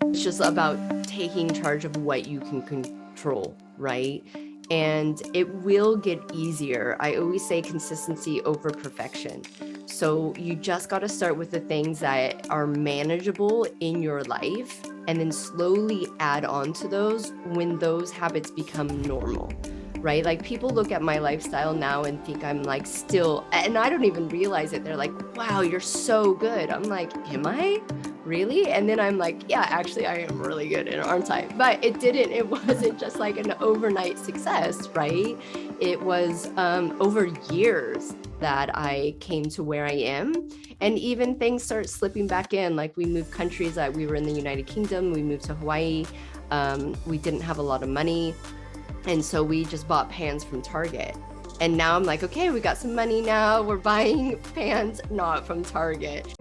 It's just about taking charge of what you can control, right? And it will get easier. I always say consistency over perfection. So you just got to start with the things that are manageable in your life and then slowly add on to those when those habits become normal, right? Like people look at my lifestyle now and think I'm like still, and I don't even realize it. They're like, wow, you're so good. I'm like, am I? Really? And then I'm like, yeah, actually, I am really good, aren't I? But it wasn't just like an overnight success, right? It was over years that I came to where I am. And even things start slipping back in. Like we moved countries. We were in the United Kingdom. We moved to Hawaii. We didn't have a lot of money. And so we just bought pans from Target. And now I'm like, okay, we got some money now. We're buying pans not from Target.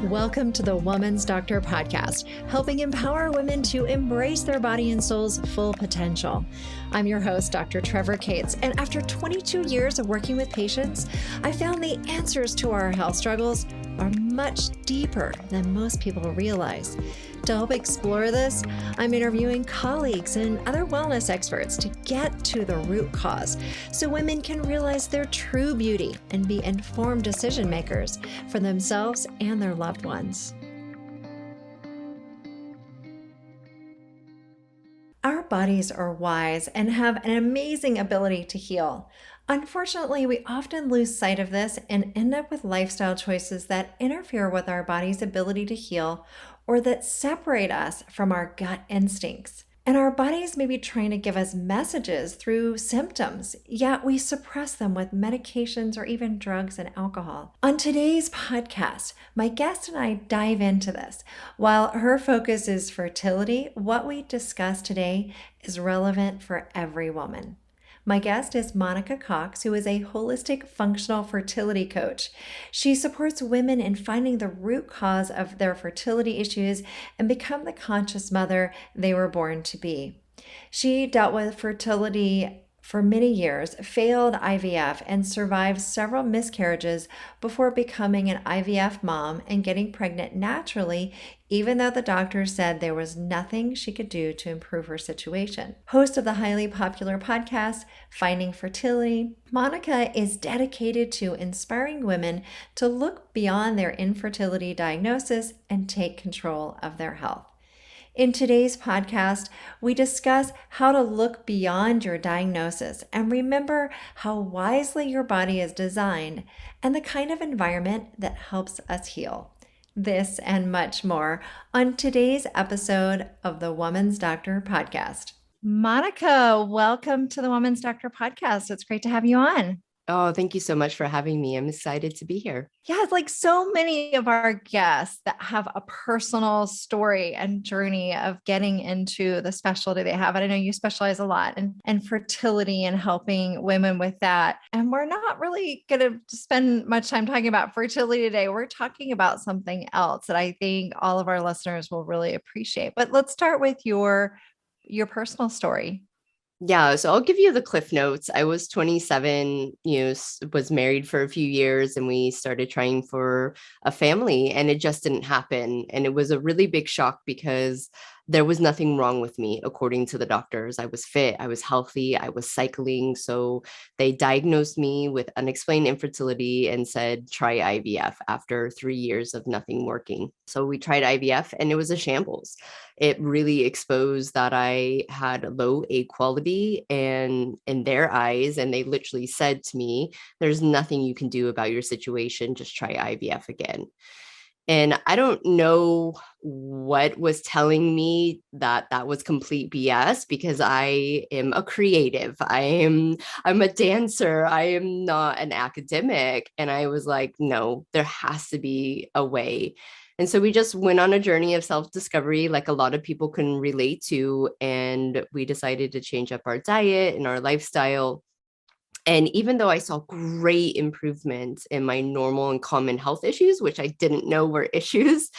Welcome to the Woman's Doctor podcast, helping empower women to embrace their body and soul's full potential. I'm your host, Dr. Trevor Cates, and after 22 years of working with patients, I found the answers to our health struggles are much deeper than most people realize. To help explore this, I'm interviewing colleagues and other wellness experts to get to the root cause so women can realize their true beauty and be informed decision makers for themselves and their loved ones. Our bodies are wise and have an amazing ability to heal. Unfortunately, we often lose sight of this and end up with lifestyle choices that interfere with our body's ability to heal or that separate us from our gut instincts. And our bodies may be trying to give us messages through symptoms, yet we suppress them with medications or even drugs and alcohol. On today's podcast, my guest and I dive into this. While her focus is fertility, what we discuss today is relevant for every woman. My guest is Monica Cox, who is a holistic functional fertility coach. She supports women in finding the root cause of their fertility issues and become the conscious mother they were born to be. She dealt with fertility for many years, failed IVF, and survived several miscarriages before becoming an IVF mom and getting pregnant naturally, even though the doctor said there was nothing she could do to improve her situation. Host of the highly popular podcast, Finding Fertility, Monica is dedicated to inspiring women to look beyond their infertility diagnosis and take control of their health. In today's podcast, we discuss how to look beyond your diagnosis and remember how wisely your body is designed and the kind of environment that helps us heal. This and much more on today's episode of the Woman's Doctor podcast. Monica, welcome to the Woman's Doctor podcast. It's great to have you on. Oh, thank you so much for having me. I'm excited to be here. Yeah, it's like so many of our guests that have a personal story and journey of getting into the specialty they have. And I know you specialize a lot in fertility and helping women with that. And we're not really going to spend much time talking about fertility today. We're talking about something else that I think all of our listeners will really appreciate. But let's start with your personal story. Yeah, so I'll give you the cliff notes. I was 27, was married for a few years, and we started trying for a family, and it just didn't happen. And it was a really big shock because there was nothing wrong with me, according to the doctors. I was fit, I was healthy, I was cycling. So they diagnosed me with unexplained infertility and said, try IVF after 3 years of nothing working. So we tried IVF and it was a shambles. It really exposed that I had low egg quality and in their eyes, and they literally said to me, there's nothing you can do about your situation, just try IVF again. And I don't know what was telling me that that was complete BS because I am a creative. I'm a dancer. I am not an academic. And I was like, no, there has to be a way. And so we just went on a journey of self-discovery, like a lot of people can relate to. And we decided to change up our diet and our lifestyle. And even though I saw great improvements in my normal and common health issues, which I didn't know were issues,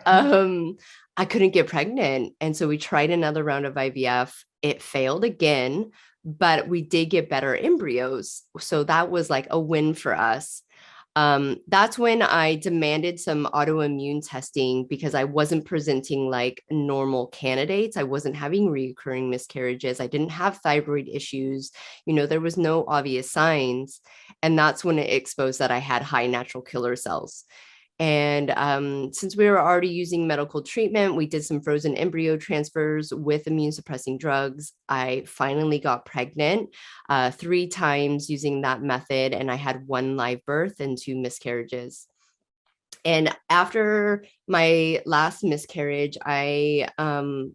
I couldn't get pregnant. And so we tried another round of IVF. It failed again, but we did get better embryos. So that was like a win for us. That's when I demanded some autoimmune testing because I wasn't presenting like normal candidates. I wasn't having recurring miscarriages. I didn't have thyroid issues. There was no obvious signs. And that's when it exposed that I had high natural killer cells. And since we were already using medical treatment, we did some frozen embryo transfers with immune suppressing drugs. I finally got pregnant 3 times using that method, and I had 1 live birth and 2 miscarriages. And after my last miscarriage, I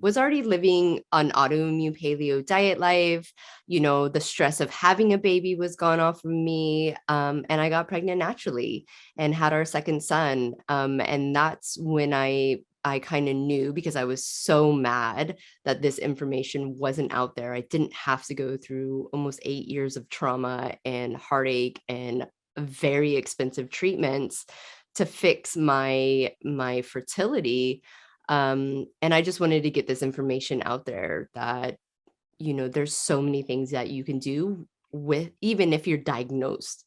was already living on autoimmune paleo diet life. The stress of having a baby was gone off of me. And I got pregnant naturally and had our second son. And that's when I kind of knew, because I was so mad that this information wasn't out there. I didn't have to go through almost 8 years of trauma and heartache and very expensive treatments to fix my fertility. And I just wanted to get this information out there that there's so many things that you can do with, even if you're diagnosed.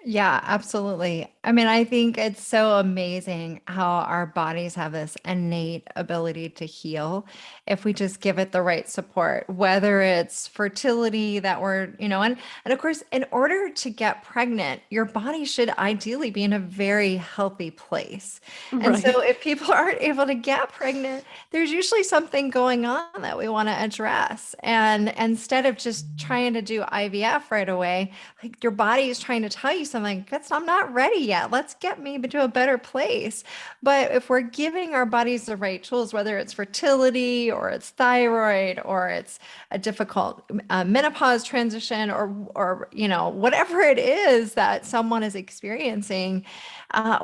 Yeah, absolutely. I mean, I think it's so amazing how our bodies have this innate ability to heal if we just give it the right support, whether it's fertility that and of course, in order to get pregnant, your body should ideally be in a very healthy place. And so Right. if people aren't able to get pregnant, there's usually something going on that we want to address. And instead of just trying to do IVF right away, like your body is trying to tell you something that's I'm not ready yet. Let's get me to a better place. But if we're giving our bodies the right tools, whether it's fertility or it's thyroid or it's a difficult menopause transition or whatever it is that someone is experiencing,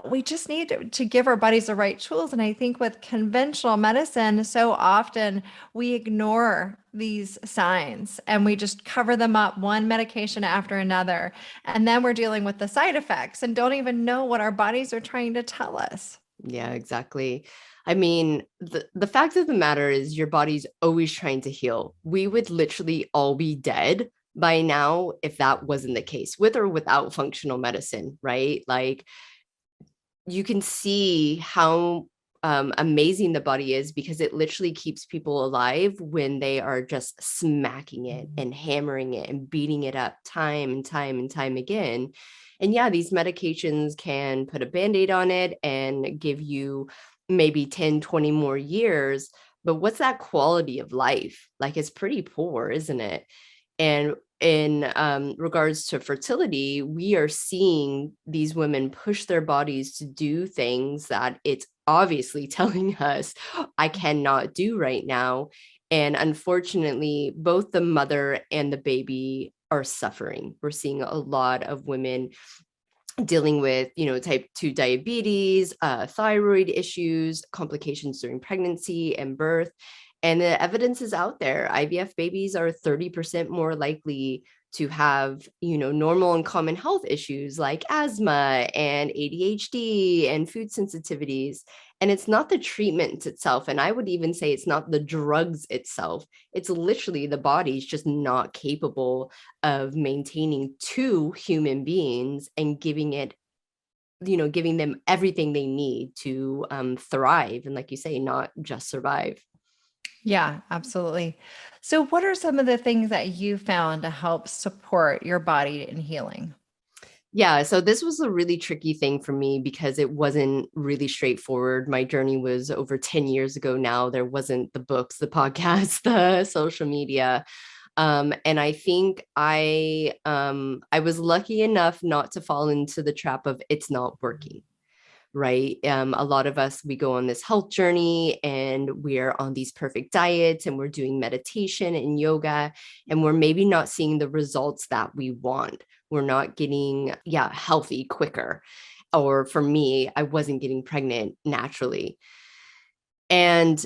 we just need to give our bodies the right tools. And I think with conventional medicine, so often we ignore these signs and we just cover them up one medication after another. And then we're dealing with the side effects and don't even know what our bodies are trying to tell us. Yeah, exactly. I mean, the fact of the matter is your body's always trying to heal. We would literally all be dead by now if that wasn't the case, with or without functional medicine, right? Like, you can see how amazing the body is, because it literally keeps people alive when they are just smacking it and hammering it and beating it up time and time and time again. And yeah, these medications can put a band-aid on it and give you maybe 10, 20 more years. But what's that quality of life? Like, it's pretty poor, isn't it? And in regards to fertility, we are seeing these women push their bodies to do things that it's obviously telling us I cannot do right now. And unfortunately, both the mother and the baby are suffering. We're seeing a lot of women dealing with, type 2 diabetes, thyroid issues, complications during pregnancy and birth. And the evidence is out there. IVF babies are 30% more likely to have, normal and common health issues like asthma and ADHD and food sensitivities. And it's not the treatment itself. And I would even say it's not the drugs itself. It's literally the body's just not capable of maintaining 2 human beings and giving them everything they need to thrive. And like you say, not just survive. Yeah, absolutely. So, what are some of the things that you found to help support your body in healing? Yeah, so this was a really tricky thing for me because it wasn't really straightforward. My journey was over 10 years ago now. There wasn't the books, the podcasts, the social media. And I think I was lucky enough not to fall into the trap of it's not working. Right. A lot of us, we go on this health journey and we're on these perfect diets and we're doing meditation and yoga, and we're maybe not seeing the results that we want. We're not getting, yeah, healthy quicker. Or for me, I wasn't getting pregnant naturally. And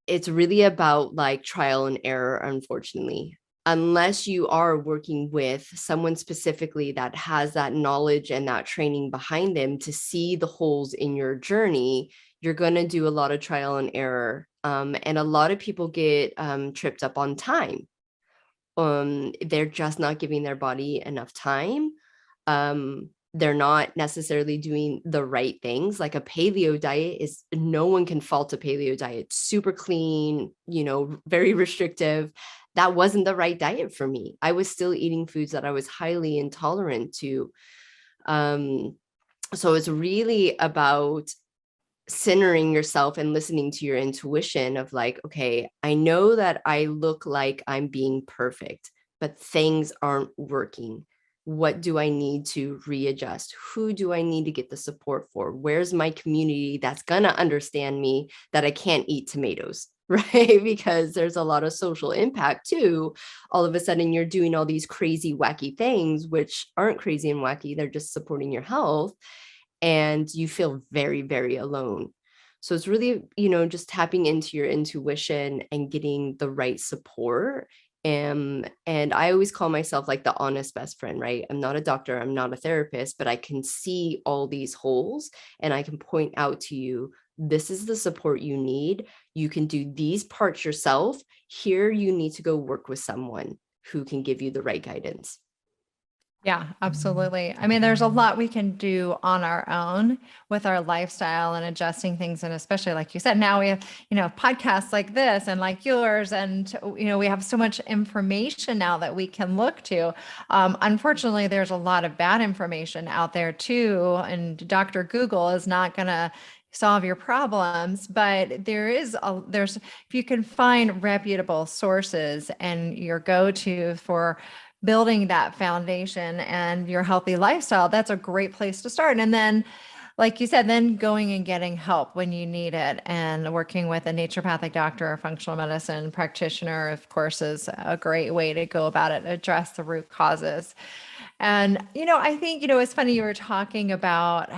it's really about like trial and error, unfortunately. Unless you are working with someone specifically that has that knowledge and that training behind them to see the holes in your journey, you're going to do a lot of trial and error. And a lot of people get tripped up on time, they're just not giving their body enough time. They're not necessarily doing the right things. Like a paleo diet is, no one can fault a paleo diet. Super clean, very restrictive. That wasn't the right diet for me. I was still eating foods that I was highly intolerant to. So it's really about centering yourself and listening to your intuition of like, okay, I know that I look like I'm being perfect, but things aren't working. What do I need to readjust? Who do I need to get the support for? Where's my community that's going to understand me that I can't eat tomatoes? Right? Because there's a lot of social impact too. All of a sudden, you're doing all these crazy, wacky things, which aren't crazy and wacky. They're just supporting your health, and you feel very, very alone. So it's really, just tapping into your intuition and getting the right support. And I always call myself like the honest best friend, right? I'm not a doctor, I'm not a therapist, but I can see all these holes and I can point out to you, this is the support you need. You can do these parts yourself. Here, you need to go work with someone who can give you the right guidance. Yeah, absolutely. I mean, there's a lot we can do on our own with our lifestyle and adjusting things. And especially like you said, now we have, podcasts like this and like yours. And, we have so much information now that we can look to. Unfortunately, there's a lot of bad information out there too. And Dr. Google is not going to solve your problems, but there's if you can find reputable sources and your go-to for building that foundation and your healthy lifestyle, that's a great place to start. And then, like you said, then going and getting help when you need it and working with a naturopathic doctor or functional medicine practitioner, of course, is a great way to go about it, address the root causes. And, I think, it's funny you were talking about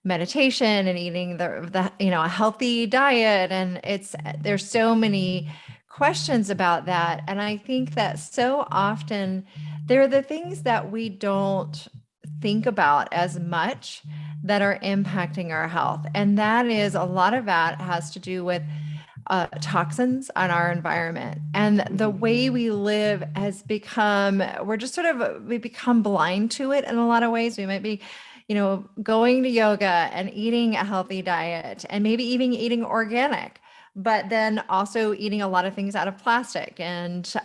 meditation and eating a healthy diet. And there's so many questions about that. And I think that so often they're the things that we don't think about as much that are impacting our health. And that is, a lot of that has to do with toxins on our environment. And the way we live has become, we become blind to it in a lot of ways. We might be, going to yoga and eating a healthy diet and maybe even eating organic, but then also eating a lot of things out of plastic and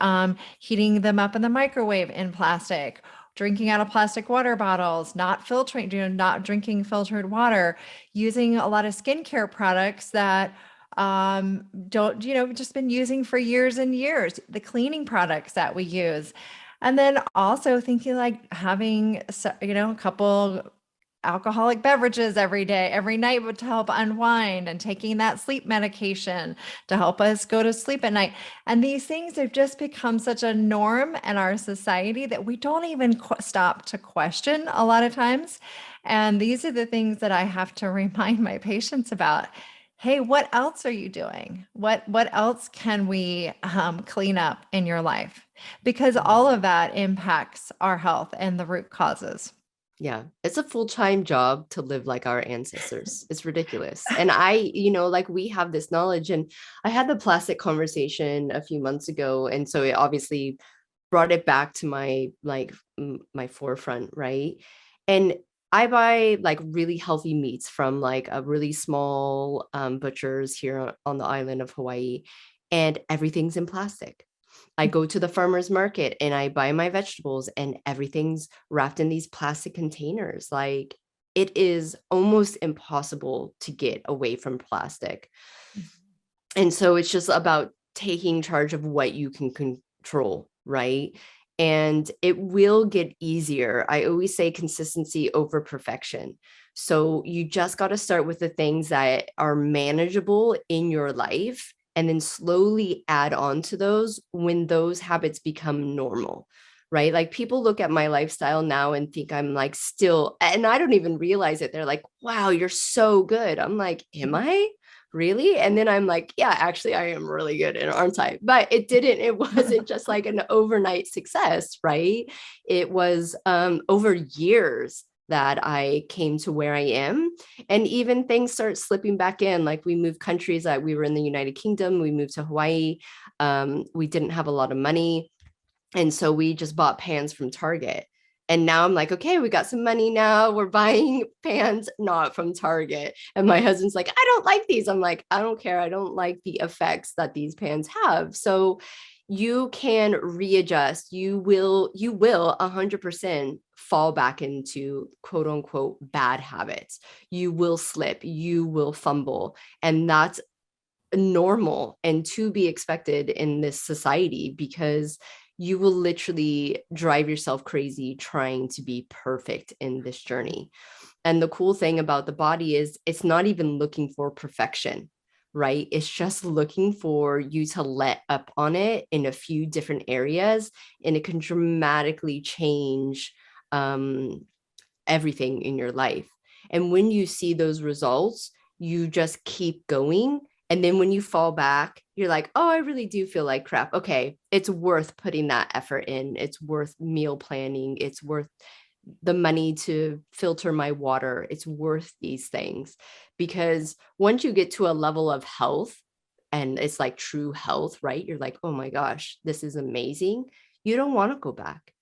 heating them up in the microwave in plastic, drinking out of plastic water bottles, not filtering, not drinking filtered water, using a lot of skincare products that don't, just been using for years and years, the cleaning products that we use. And then also thinking like having, a couple alcoholic beverages every day, every night would help unwind, and taking that sleep medication to help us go to sleep at night. And these things have just become such a norm in our society that we don't even stop to question a lot of times. And these are the things that I have to remind my patients about. Hey, what else are you doing? What else can we clean up in your life? Because all of that impacts our health and the root causes. Yeah, it's a full-time job to live like our ancestors. It's ridiculous. And like we have this knowledge, and I had the plastic conversation a few months ago. And so it obviously brought it back to my my forefront, right? And I buy like really healthy meats from like a really small butchers here on the island of Hawaii, and everything's in plastic. I go to the farmer's market and I buy my vegetables and everything's wrapped in these plastic containers. Like, it is almost impossible to get away from plastic. And so it's just about taking charge of what you can control, right? And it will get easier. I always say consistency over perfection. So you just got to start with the things that are manageable in your life and then slowly add on to those when those habits become normal, right? Like, people look at my lifestyle now and think I'm like still, and I don't even realize it. They're like, wow, you're so good. I'm like, am I? Really? And then I'm like, yeah, actually, I am really good, and aren't I? But it wasn't just like an overnight success, right? It was over years that I came to where I am. And even things start slipping back in. Like, we moved countries. That we were in the United Kingdom, we moved to Hawaii. We didn't have a lot of money. And so we just bought pans from Target. And now I'm like, okay, we got some money now. We're buying pans not from Target. And my husband's like, I don't like these. I'm like, I don't care. I don't like the effects that these pans have. So you can readjust. You will 100% fall back into quote unquote bad habits. You will slip, you will fumble. And that's normal and to be expected in this society, because you will literally drive yourself crazy trying to be perfect in this journey. And the cool thing about the body is it's not even looking for perfection, right? It's just looking for you to let up on it in a few different areas, and it can dramatically change um, everything in your life. And when you see those results, you just keep going. And then when you fall back, you're like, oh, I really do feel like crap. Okay, it's worth putting that effort in. It's worth meal planning. It's worth the money to filter my water. It's worth these things. Because once you get to a level of health, and it's like true health, right? You're like, oh my gosh, this is amazing. You don't want to go back.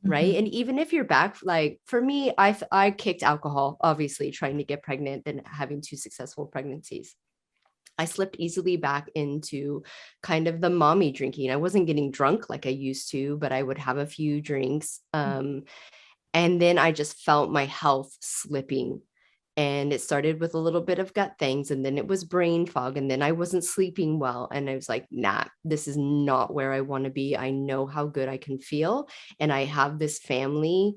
Mm-hmm. Right. And even if you're back, like for me, I kicked alcohol, obviously trying to get pregnant and having 2 successful pregnancies. I slipped easily back into kind of the mommy drinking. I wasn't getting drunk like I used to, but I would have a few drinks. And then I just felt my health slipping. And it started with a little bit of gut things, and then it was brain fog, and then I wasn't sleeping well. And I was like, nah, this is not where I want to be. I know how good I can feel. And I have this family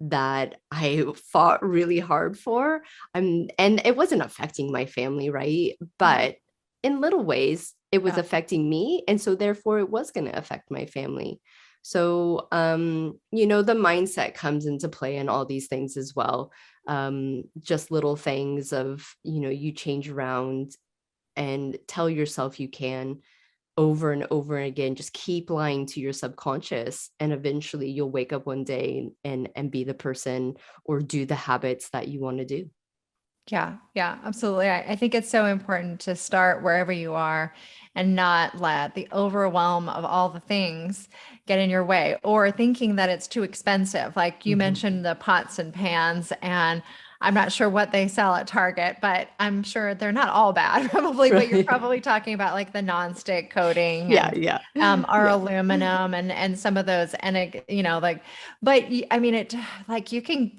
that I fought really hard for. And it wasn't affecting my family, right? Yeah. But in little ways, it was Yeah. affecting me. And so therefore it was going to affect my family. So, the mindset comes into play in all these things as well. Just little things of, you change around and tell yourself you can over and over again. Just keep lying to your subconscious, and eventually you'll wake up one day and be the person or do the habits that you want to do. Yeah, yeah, absolutely. I think it's so important to start wherever you are and not let the overwhelm of all the things get in your way, or thinking that it's too expensive. Like you Mhm. mentioned the pots and pans, and I'm not sure what they sell at Target, but I'm sure they're not all bad, probably, but you're Right. probably talking about like the nonstick coating Yeah, and yeah. our Yeah. aluminum and some of those, and like, but I mean, it like you could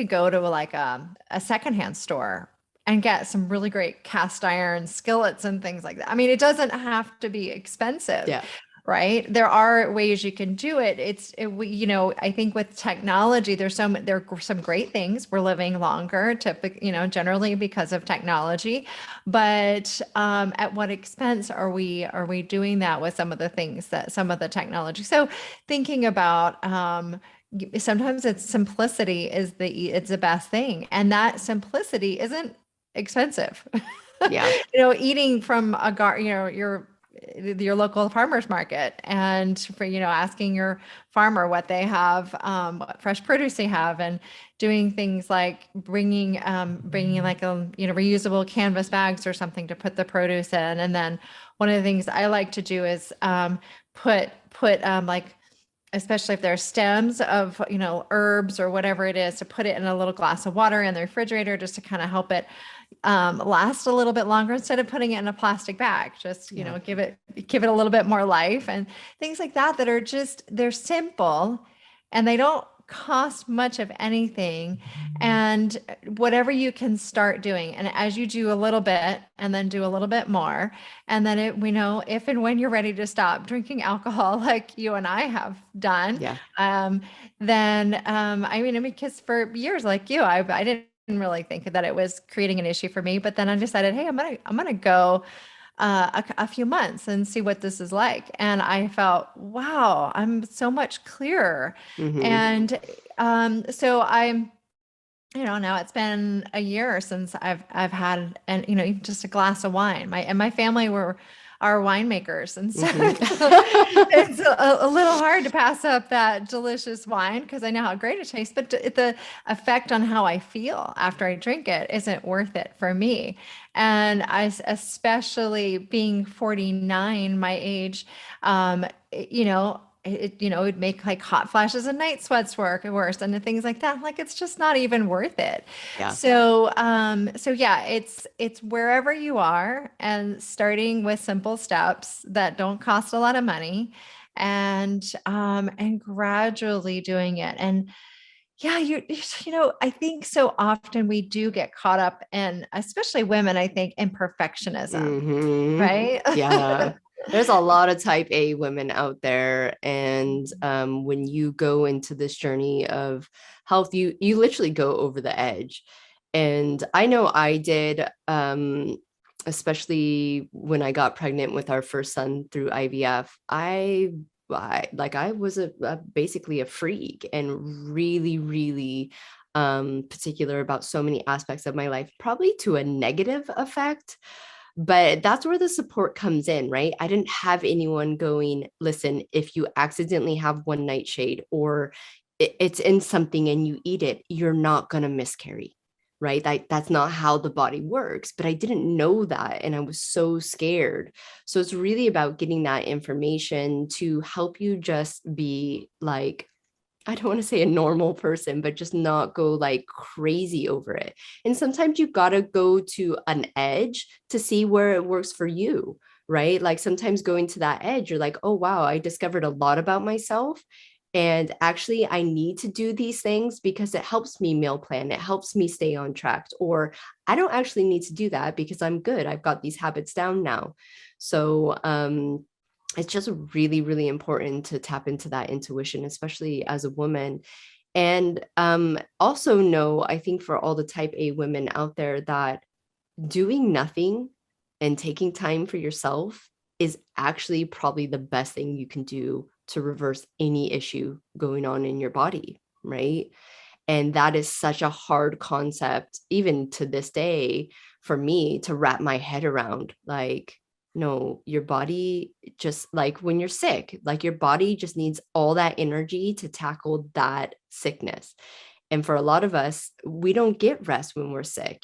go to like a secondhand store and get some really great cast iron skillets and things like that. I mean, it doesn't have to be expensive, Yeah. right? There are ways you can do it. I think with technology, there are some great things. We're living longer, generally because of technology. But at what expense are we doing that with some of the technology? So thinking about sometimes it's simplicity it's the best thing, and that simplicity isn't expensive. Yeah. Eating from your local farmer's market, and for asking your farmer what they have, what fresh produce they have, and doing things like bringing like a reusable canvas bags or something to put the produce in. And then one of the things I like to do is put like, especially if there's stems of herbs or whatever it is, to put it in a little glass of water in the refrigerator, just to kind of help it last a little bit longer, instead of putting it in a plastic bag. Just Yeah. give it a little bit more life, and things like that, that are just, they're simple and they don't cost much of anything. And whatever you can start doing, and as you do a little bit and then do a little bit more, and then we know if and when you're ready to stop drinking alcohol, like you and I have done, Yeah. um, then because for years, like you, I didn't really think that it was creating an issue for me. But then I decided, hey, I'm gonna go a few months and see what this is like. And I felt, wow, I'm so much clearer. Hmm. And so now it's been a year since I've had, and even just a glass of wine. My family are winemakers, and so Hmm. it's a little hard to pass up that delicious wine because I know how great it tastes, but the effect on how I feel after I drink it isn't worth it for me. And especially being 49, my age, it'd make like hot flashes and night sweats work worse and things like that. Like it's just not even worth it. Yeah. So yeah, it's wherever you are and starting with simple steps that don't cost a lot of money and gradually doing it. And yeah, I think so often we do get caught up in, especially women, I think, in perfectionism, Hmm. right? Yeah. There's a lot of type A women out there. And when you go into this journey of health, you literally go over the edge. And I know I did, especially when I got pregnant with our first son through IVF. I was basically a freak and really, really particular about so many aspects of my life, probably to a negative effect. But that's where the support comes in, right? I didn't have anyone going, listen, if you accidentally have one nightshade or it's in something and you eat it, you're not going to miscarry, right? That's not how the body works. But I didn't know that. And I was so scared. So it's really about getting that information to help you just be like, I don't want to say a normal person, but just not go like crazy over it. And sometimes you got to go to an edge to see where it works for you, right? Like sometimes going to that edge, you're like, oh, wow, I discovered a lot about myself. And actually, I need to do these things because it helps me meal plan. It helps me stay on track. Or I don't actually need to do that because I'm good. I've got these habits down now. So, it's just really, really important to tap into that intuition, especially as a woman. And also know, I think for all the type A women out there, that doing nothing and taking time for yourself is actually probably the best thing you can do to reverse any issue going on in your body, right? And that is such a hard concept, even to this day, for me to wrap my head around. Like, no, your body, just like when you're sick, like your body just needs all that energy to tackle that sickness. And for a lot of us, we don't get rest when we're sick.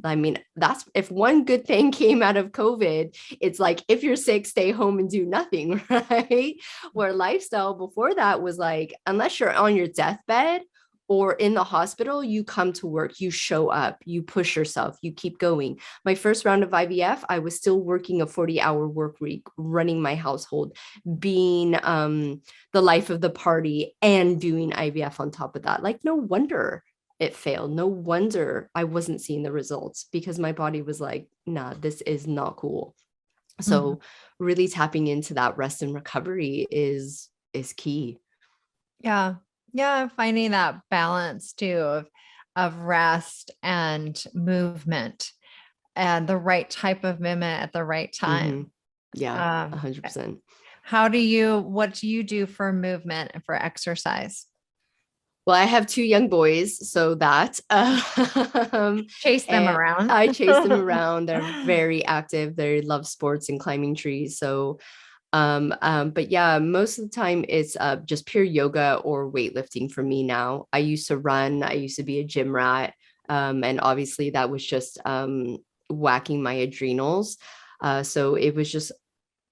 I mean, that's if one good thing came out of COVID, it's like, if you're sick, stay home and do nothing, right? Where lifestyle before that was like, unless you're on your deathbed or in the hospital, you come to work, you show up, you push yourself, you keep going. My first round of IVF, I was still working a 40-hour work week, running my household, being the life of the party, and doing IVF on top of that. Like, no wonder it failed. No wonder I wasn't seeing the results, because my body was like, nah, this is not cool. Mhm. So really tapping into that rest and recovery is key. Yeah. Yeah. Finding that balance too of rest and movement and the right type of movement at the right Mm-hmm. time. Yeah, Um, 100%. what do you do for movement and for exercise? Well, I have two young boys, so that Chase them and around. I chase them around. They're very active. They love sports and climbing trees. So, but yeah, most of the time it's just pure yoga or weightlifting for me now. I used to run. I used to be a gym rat, and obviously that was just whacking my adrenals. So it was just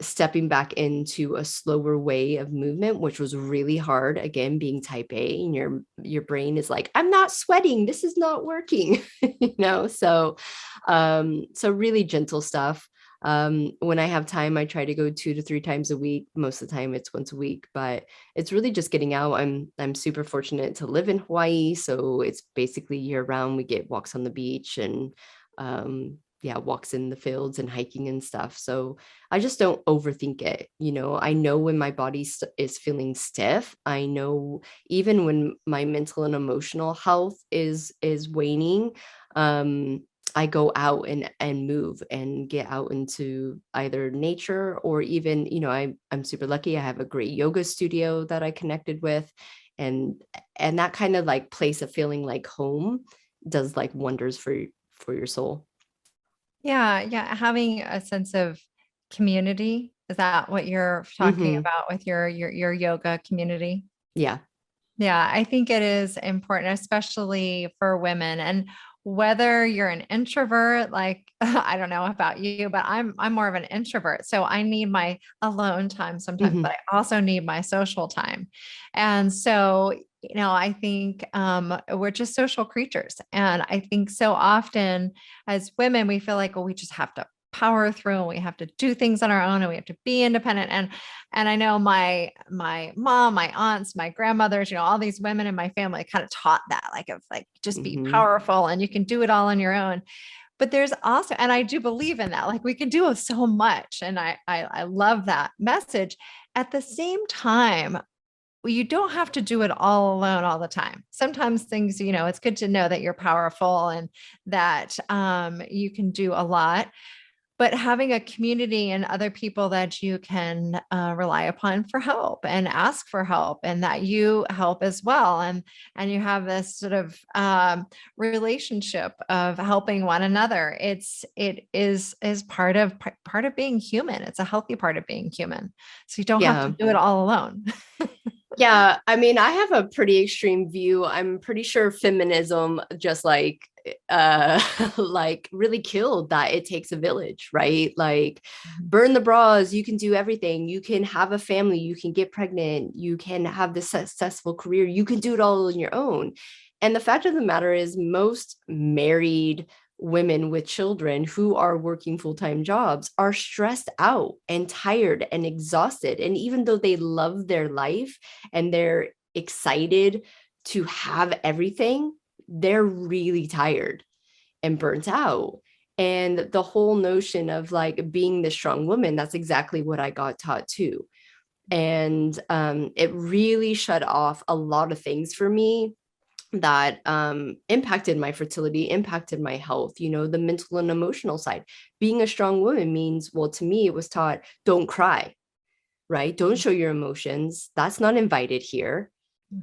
stepping back into a slower way of movement, which was really hard. Again, being type A, and your brain is like, I'm not sweating, this is not working. So really gentle stuff. When I have time, I try to go 2 to 3 times a week. Most of the time it's once a week, but it's really just getting out. I'm super fortunate to live in Hawaii, so it's basically year round. We get walks on the beach and yeah, walks in the fields and hiking and stuff. So I just don't overthink it. I know when my body is feeling stiff. I know even when my mental and emotional health is waning. I go out and move and get out into either nature, or even, I'm super lucky. I have a great yoga studio that I connected with, and that kind of like place of feeling like home does like wonders for your soul. Yeah, yeah, having a sense of community Is that what you're talking Hmm. about with your yoga community? Yeah. Yeah, I think it is important, especially for women. And whether you're an introvert, like I don't know about you, but I'm more of an introvert. So I need my alone time sometimes, but Hmm. I also need my social time. And so, I think we're just social creatures. And I think so often as women, we feel like, well, we just have to power through and we have to do things on our own and we have to be independent. And I know my mom, my aunts, my grandmothers, all these women in my family kind of taught that, like of like just be Hmm. powerful and you can do it all on your own. But there's also, and I do believe in that, like we can do so much. And I love that message. At the same time, you don't have to do it all alone all the time. Sometimes things, it's good to know that you're powerful and that you can do a lot, but having a community and other people that you can rely upon for help and ask for help and that you help as well, and you have this sort of relationship of helping one another. It is part of being human. It's a healthy part of being human, so you don't have to Yeah. do it all alone. Yeah, I mean, I have a pretty extreme view. I'm pretty sure feminism just like really killed that it takes a village, right? Like burn the bras, you can do everything. You can have a family, you can get pregnant, you can have this successful career. You can do it all on your own. And the fact of the matter is most married women with children who are working full-time jobs are stressed out and tired and exhausted. And even though they love their life and they're excited to have everything, they're really tired and burnt out. And the whole notion of like being the strong woman, that's exactly what I got taught too. And it really shut off a lot of things for me that impacted my fertility, impacted my health, the mental and emotional side. Being a strong woman means, well, to me, it was taught don't cry, right? Don't show your emotions. That's not invited here.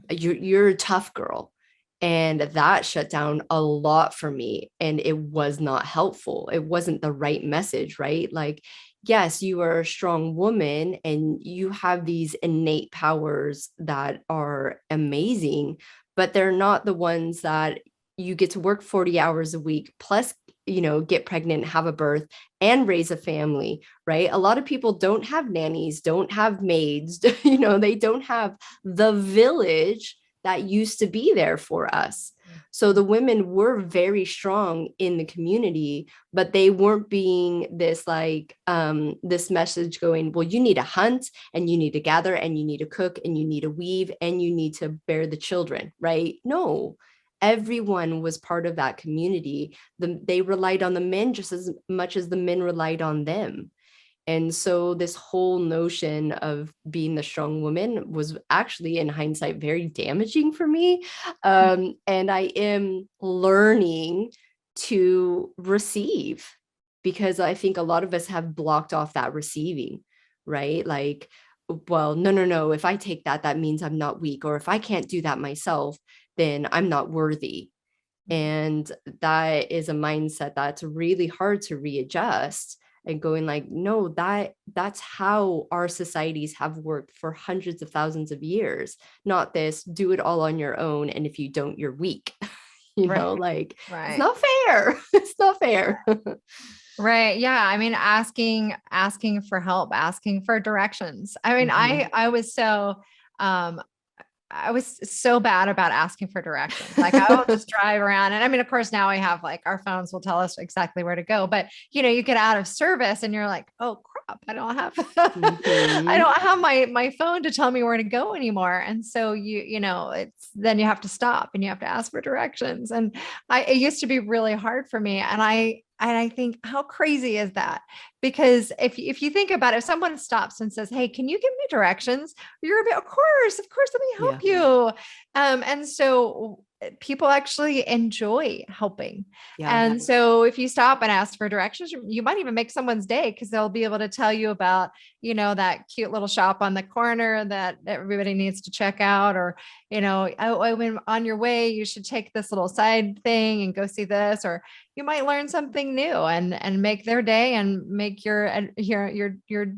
You're a tough girl. And that shut down a lot for me. And it was not helpful. It wasn't the right message, right? Like, yes, you are a strong woman and you have these innate powers that are amazing, but they're not the ones that you get to work 40 hours a week, plus, get pregnant, have a birth, and raise a family, right? A lot of people don't have nannies, don't have maids, they don't have the village that used to be there for us. So the women were very strong in the community, but they weren't being this like this message going, well, you need to hunt and you need to gather and you need to cook and you need to weave and you need to bear the children, right? No, everyone was part of that community. They relied on the men just as much as the men relied on them. And so this whole notion of being the strong woman was actually, in hindsight, very damaging for me. And I am learning to receive because I think a lot of us have blocked off that receiving, right? Like, well, no, no, no. If I take that, that means I'm not weak. Or if I can't do that myself, then I'm not worthy. And that is a mindset that's really hard to readjust and going like, no, that's how our societies have worked for hundreds of thousands of years, not this do it all on your own, and if you don't, you're weak. Right. Like it's Right. not fair. It's not fair. Right. Yeah. I mean, asking for help, asking for directions. I mean, Mhm. um, I was so bad about asking for directions. Like I will just drive around. And I mean, of course, now we have like our phones will tell us exactly where to go, but you get out of service and you're like, oh crap, I don't have, I Mhm. don't have my phone to tell me where to go anymore. And so it's, then you have to stop and you have to ask for directions. And it used to be really hard for me. And I think how crazy is that? Because if you think about it, if someone stops and says, hey, can you give me directions? You're gonna be, of course, let me help Yeah. you. And so people actually enjoy helping. Yeah. And so if you stop and ask for directions, you might even make someone's day because they'll be able to tell you about, that cute little shop on the corner that everybody needs to check out, or, when on your way, you should take this little side thing and go see this, or you might learn something new and make their day and make your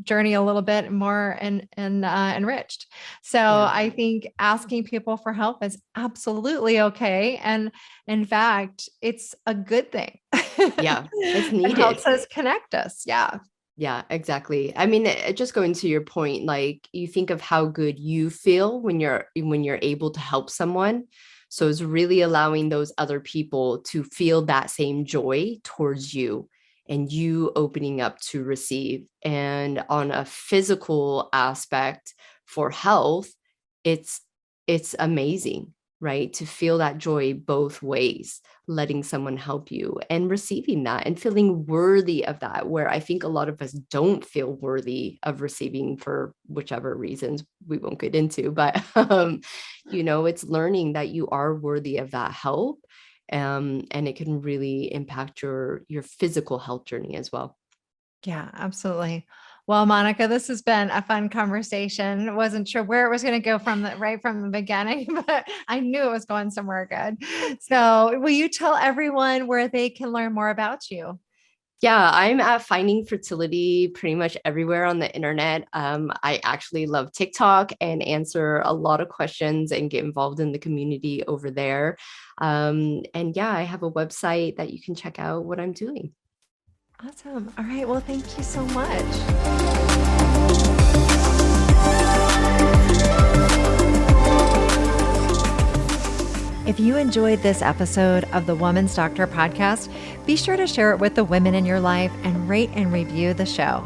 journey a little bit more enriched. So Yeah. I think asking people for help is absolutely okay. And in fact, it's a good thing. Yeah. It's It needed. helps us connect us. Yeah. Yeah, exactly. I mean, just going to your point, like you think of how good you feel when you're able to help someone. So it's really allowing those other people to feel that same joy towards you and you opening up to receive. And on a physical aspect for health, it's it's amazing, right? To feel that joy both ways, letting someone help you and receiving that and feeling worthy of that, where I think a lot of us don't feel worthy of receiving for whichever reasons we won't get into. But, it's learning that you are worthy of that help. And it can really impact your physical health journey as well. Yeah, absolutely. Well, Monica, this has been a fun conversation. Wasn't sure where it was going to go from right from the beginning, but I knew it was going somewhere good. So, will you tell everyone where they can learn more about you? Yeah, I'm at finding fertility pretty much everywhere on the internet. I actually love TikTok and answer a lot of questions and get involved in the community over there. And yeah, I have a website that you can check out what I'm doing. Awesome. All right. Well, thank you so much. If you enjoyed this episode of the Woman's Doctor podcast, be sure to share it with the women in your life and rate and review the show.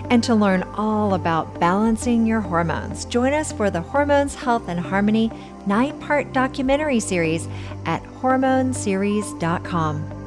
And to learn all about balancing your hormones, join us for the Hormones, Health, and Harmony 9-part documentary series at hormoneseries.com.